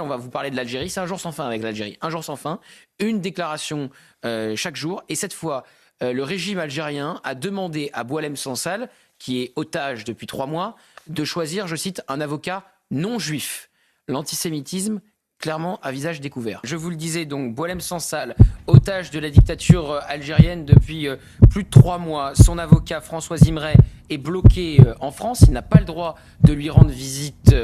On va vous parler de l'Algérie. C'est un jour sans fin avec l'Algérie. Un jour sans fin, une déclaration chaque jour. Et cette fois, le régime algérien a demandé à Boualem Sansal, qui est otage depuis 3 mois, de choisir, je cite, un avocat non juif. L'antisémitisme, clairement à visage découvert. Je vous le disais donc, Boualem Sansal, otage de la dictature algérienne depuis plus de 3 mois. Son avocat François Imray est bloqué en France. Il n'a pas le droit de lui rendre visite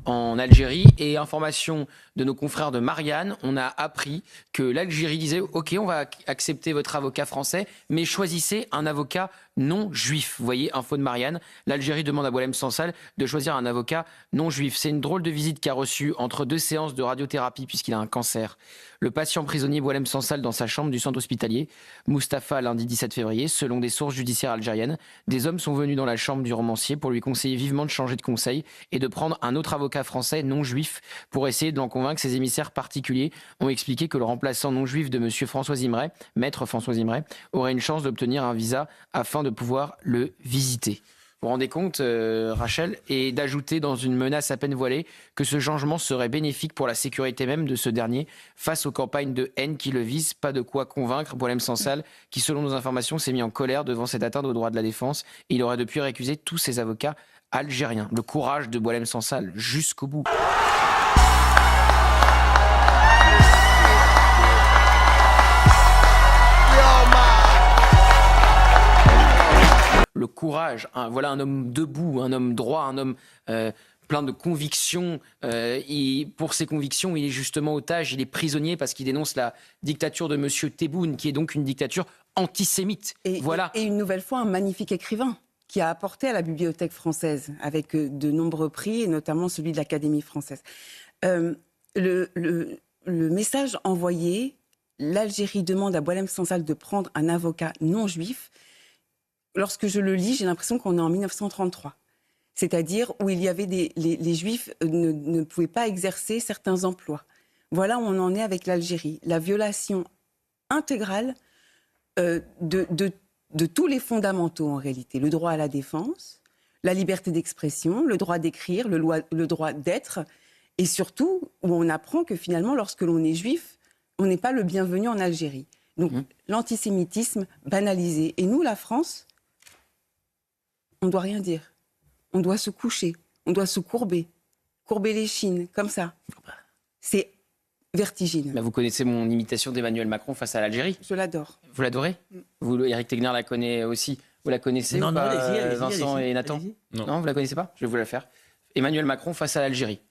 en Algérie. Et information de nos confrères de Marianne, on a appris que l'Algérie disait « Ok, on va accepter votre avocat français, mais choisissez un avocat non juif ». Vous voyez, info de Marianne, l'Algérie demande à Boualem Sansal de choisir un avocat non juif. C'est une drôle de visite qu'a reçue entre 2 séances de radiothérapie puisqu'il a un cancer. Le patient prisonnier Boualem Sansal dans sa chambre du centre hospitalier Mustapha lundi 17 février, selon des sources judiciaires algériennes. Des hommes sont venus dans la chambre du romancier pour lui conseiller vivement de changer de conseil et de prendre un autre avocat français non juif pour essayer de l'en convaincre. Ces émissaires particuliers ont expliqué que le remplaçant non juif de M. François Imray, maître François Imray, aurait une chance d'obtenir un visa afin de pouvoir le visiter. Vous vous rendez compte, Rachel, et d'ajouter dans une menace à peine voilée que ce changement serait bénéfique pour la sécurité même de ce dernier face aux campagnes de haine qui le visent. Pas de quoi convaincre Boualem Sansal, qui selon nos informations s'est mis en colère devant cette atteinte aux droits de la défense. Il aurait depuis récusé tous ses avocats algériens. Le courage de Boualem Sansal jusqu'au bout. Le courage, voilà un homme debout, un homme droit, un homme plein de convictions. Pour ses convictions, il est justement otage, il est prisonnier parce qu'il dénonce la dictature de M. Tebboune, qui est donc une dictature antisémite. Voilà. Et une nouvelle fois, un magnifique écrivain qui a apporté à la Bibliothèque française, avec de nombreux prix, et notamment celui de l'Académie française. Le message envoyé, l'Algérie demande à Boualem Sansal de prendre un avocat non juif. Lorsque je le lis, j'ai l'impression qu'on est en 1933. C'est-à-dire où il y avait les Juifs ne pouvaient pas exercer certains emplois. Voilà où on en est avec l'Algérie. La violation intégrale de tous les fondamentaux, en réalité. Le droit à la défense, la liberté d'expression, le droit d'écrire, le droit d'être. Et surtout, où on apprend que finalement, lorsque l'on est juif, on n'est pas le bienvenu en Algérie. Donc, l'antisémitisme banalisé. Et nous, la France, on ne doit rien dire. On doit se coucher, on doit se courber les chines, comme ça. C'est vertigineux. Bah, vous connaissez mon imitation d'Emmanuel Macron face à l'Algérie? Je l'adore. Vous l'adorez? Vous, Éric Tegner la connaît aussi. Vous la connaissez Non, ou non, pas, allez-y, Vincent et Nathan? Non. Non, vous la connaissez pas? Je vais vous la faire. Emmanuel Macron face à l'Algérie.